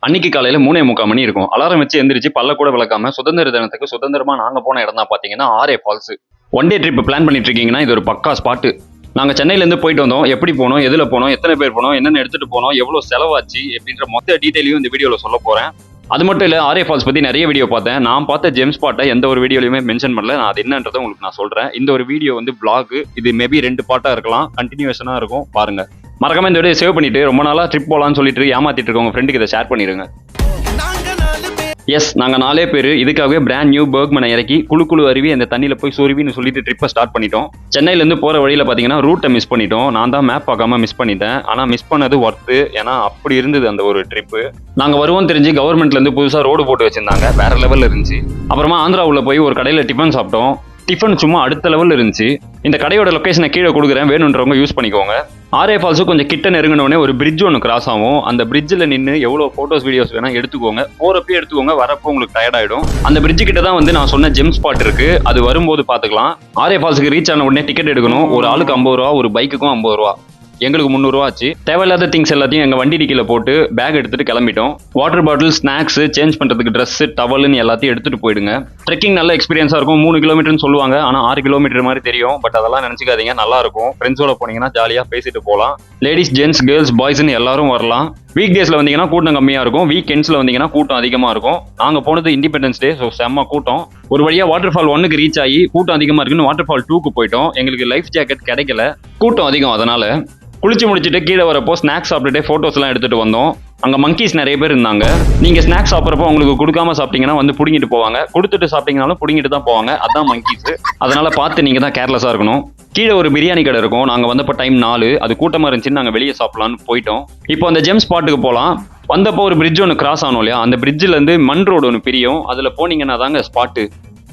அன்னைக்கு காலையில 3:45 மணி இருக்கும். அலாரம் வச்சு எந்திரிச்சு பல்ல கூட விளக்காம சுதந்திர தினத்துக்கு சுதந்திரமா நாங்க போன இடம் தான் பாத்தீங்கன்னா Aarey Falls. One day trip plan பண்ணிட்டு இருக்கீங்கன்னா இது ஒரு பக்கா ஸ்பாட். நாங்க சென்னையில இருந்து போயிட்டு வந்தோம். எப்படி போனோம், எதுல போனோம், எத்தனை பேர் போனோம், என்னென்ன எடுத்துட்டு போனோம், எவ்வளவு செலவாச்சு அப்படின்ற மொத்த டீடைலையும் இந்த வீடியோல சொல்ல போறேன். அது மட்டும் இல்ல, ஆரே ஃபால்ஸ் பத்தி நிறைய வீடியோ பார்த்தேன். நான் பார்த்த ஜெம் ஸ்பாட்டை எந்த ஒரு வீடியோலயுமே மென்ஷன் பண்ணல. நான் அது என்னன்றதை உங்களுக்கு நான் சொல்றேன். இந்த ஒரு வீடியோ வந்து vlog. இது மேபி 2 பார்ட்டா இருக்கலாம், கண்டினியூஷனா இருக்கும், பாருங்க. மறக்காம இந்த வீடியோ சேவ் பண்ணிட்டு ரொம்ப நாளா ட்ரிப் போலான்னு சொல்லிட்டு ஏமாத்திட்டு இருக்கவங்க ஃப்ரெண்டுக்கு இதை ஷேர் பண்ணிருங்க. எஸ், நாங்க 4 பேர் இதுக்காகவே பிராண்ட் நியூ பெர்க்மனை இறக்கி குழு அருவி அந்த தண்ணியில போய் சொருவின்னு சொல்லிட்டு ட்ரிப்பை ஸ்டார்ட் பண்ணிட்டோம். சென்னையில இருந்து போற வழியில பாத்தீங்கன்னா ரூட்டை மிஸ் பண்ணிட்டோம். நான் தான் மேப் பார்க்காம மிஸ் பண்ணிட்டேன். ஆனா மிஸ் பண்ணது ஒர்த்து. ஏன்னா அப்படி இருந்தது அந்த ஒரு ட்ரிப்பு. நாங்க வருவோம் தெரிஞ்சு கவர்மெண்ட்ல இருந்து புதுசா ரோடு போட்டு வச்சிருந்தாங்க, வேற லெவல்ல இருந்துச்சு. அப்புறமா ஆந்திராவுல போய் ஒரு கடையில டிஃபன் சாப்பிட்டோம். டிஃபன் சும்மா அடுத்த லெவல்ல இருந்துச்சு. இந்த கடையோட லொகேஷனை கீழே கொடுக்குறேன், வேணுன்றவங்க யூஸ் பண்ணிக்கோங்க. ஆரே ஃபால்ஸும் கொஞ்சம் கிட்ட நெருங்கினோடனே ஒரு பிரிட்ஜ் ஒன்று கிராஸ் ஆகும். அந்த பிரிட்ஜில் நின்று எவ்வளோ ஃபோட்டோஸ் வீடியோஸ் வேணா எடுத்துக்கோங்க. போறப்பே எடுத்துக்கோங்க, வரப்போ உங்களுக்கு டயர்ட் ஆயிடும். அந்த பிரிட்ஜ் கிட்ட தான் வந்து நான் சொன்ன ஜெம் ஸ்பாட் இருக்கு. அது வரும்போது பார்த்துக்கலாம். ஆரே ஃபால்ஸுக்கு ரீச் ஆன உடனே டிக்கெட் எடுக்கணும். ஒரு ஆளுக்கு 50 ரூபா, ஒரு பைக்குக்கும் 50 ரூபா. எங்களுக்கு 300 ரூபா ஆச்சு. தேவையில்லாத திங்ஸ் எல்லாத்தையும் எங்க வண்டி டிக்கில போட்டு பேக் எடுத்துட்டு கிளம்பிட்டோம். வாட்டர் பாட்டில், ஸ்நாக்ஸ், சேஞ்ச் பண்றதுக்கு ட்ரெஸ், டவல்னு எல்லாத்தையும் எடுத்துட்டு போயிடுங்க. ட்ரெக்கிங் நல்ல எக்ஸ்பீரியன்ஸா இருக்கும். 3 கிலோமீட்டர்னு சொல்லுவாங்க, ஆனா 6 கிலோமீட்டர் மாதிரி தெரியும். பட் அதெல்லாம் நினைச்சுக்காதீங்க, நல்லா இருக்கும். ஃப்ரெண்ட்ஸோட போனீங்கன்னா ஜாலியா பேசிட்டு போகலாம். லேடிஸ், ஜென்ட்ஸ், கேர்ள்ஸ், பாய்ஸ்ன்னு எல்லாரும் வரலாம். வீக் டேஸ்ல வந்தீங்கன்னா கூட்டம் கம்மியா இருக்கும். வீக் எண்ட்ஸ்ல வந்தீங்கன்னா கூட்டம் அதிகமா இருக்கும். நாங்க போனது இண்டிபெண்டன்ஸ் டே, ஸோ செம்ம கூட்டம். ஒரு வழியா வாட்டர் ஃபால் 1க்கு ரீச் ஆகி கூட்டம் அதிகமா இருக்குன்னு வாட்டர் ஃபால் 2க்கு போயிட்டோம். எங்களுக்கு லைஃப் ஜாக்கெட் கிடைக்கல, கூட்டம் அதிகம். அதனால குளிச்சு முடிச்சுட்டு கீழே வரப்போ ஸ்நாக்ஸ் சாப்பிட்டுட்டு போட்டோஸ் எல்லாம் எடுத்துட்டு வந்தோம். அங்க மங்கீஸ் நிறைய பேர் இருந்தாங்க. நீங்க ஸ்நாக்ஸ் சாப்பிட்றப்போ உங்களுக்கு கொடுக்காம சாப்பிட்டீங்கன்னா வந்து புடிங்கிட்டு போவாங்க, கொடுத்துட்டு சாப்பிட்டீங்கன்னாலும் புடிங்கிட்டு தான் போவாங்க. அதான் மங்கீஸ். அதனால பார்த்து நீங்க தான் கேர்லெஸ்ஸா இருக்கணும். கீழே ஒரு பிரியாணி கடை இருக்கும். நாங்க வந்தப்போ டைம் 4, அது கூட்டமா இருந்துச்சுன்னு நாங்க வெளியே சாப்பிடலான்னு போயிட்டோம். இப்போ அந்த ஜெம் ஸ்பாட்டுக்கு போகலாம். வந்தப்போ ஒரு பிரிட்ஜ் ஒன்று கிராஸ் ஆனோம் இல்லையா, அந்த பிரிட்ஜில் இருந்து மண் ரோடு ஒன்று பிரியும். அதுல போனீங்கன்னா தாங்க ஸ்பாட்டு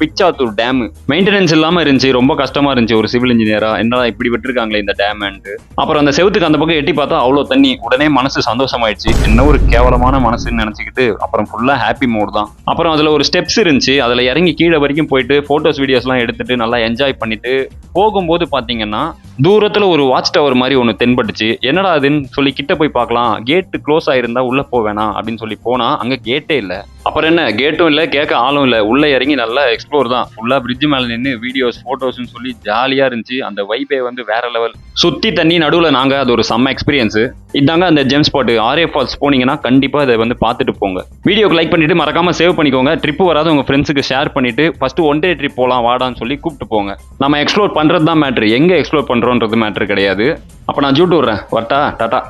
பிச்சாத்தூர் டேம். மெயின்டெனன்ஸ் இல்லாம இருந்துச்சு, ரொம்ப கஷ்டமா இருந்துச்சு. ஒரு சிவில் இன்ஜினியரா என்னடா இப்படி விட்டுருக்காங்களே இந்த டேம்ன்ட்டு. அப்புறம் அந்த செவுத்துக்கு அந்த பக்கம் எட்டி பார்த்தா அவ்வளோ தண்ணி. உடனே மனசு சந்தோஷமாயிடுச்சு. என்ன ஒரு கேவலமான மனசுன்னு நினைச்சுக்கிட்டு அப்புறம் ஃபுல்லா ஹாப்பி மோட் தான். அப்புறம் அதுல ஒரு ஸ்டெப்ஸ் இருந்துச்சு, அதுல இறங்கி கீழே வரைக்கும் போயிட்டு போட்டோஸ் வீடியோஸ் எல்லாம் எடுத்துட்டு நல்லா என்ஜாய் பண்ணிட்டு போகும்போது பாத்தீங்கன்னா தூரத்துல ஒரு வாட்ச் டவர் மாதிரி ஒன்று தென்பட்டுச்சு. என்னடா அதுன்னு சொல்லி கிட்ட போய் பார்க்கலாம். கேட்டு க்ளோஸ் ஆயிருந்தா உள்ள போவேணா அப்படின்னு சொல்லி போனா அங்க கேட்டே இல்லை. அப்புறம் என்ன, கேட்டும் இல்லை, கேட்க ஆளும் இல்லை. உள்ள இறங்கி நல்லா எக்ஸ்ப்ளோர் தான். ஃபுல்லா பிரிட்ஜ் மேல நின்று வீடியோஸ், போட்டோஸ்ன்னு சொல்லி ஜாலியா இருந்துச்சு. அந்த வைபே வந்து வேற லெவல். சுத்தி தண்ணி நடுவுல நாங்க, அது ஒரு செம்ம எக்ஸ்பீரியன்ஸ். இதாங்க அந்த ஜெம் ஸ்பாட். ஆரே ஃபால்ஸ் போனீங்கன்னா கண்டிப்பா இதை வந்து பார்த்துட்டு போங்க. வீடியோக்கு லைக் பண்ணிட்டு மறக்காம சேவ் பண்ணிக்கோங்க. ட்ரிப் வராது உங்க ஃப்ரெண்ட்ஸுக்கு ஷேர் பண்ணிட்டு ஃபர்ஸ்ட் ஒன் டே ட்ரிப் போலாம் வாடான்னு சொல்லி கூப்பிட்டு போங்க. நம்ம எக்ஸ்ப்ளோர் பண்றது தான் மேட்ரு, எங்க எக்ஸ்ப்ளோர் பண்றோன்றது மேட்ரு கிடையாது. அப்ப நான் ஜூட் விடுறேன். வரட்டா, டாடா.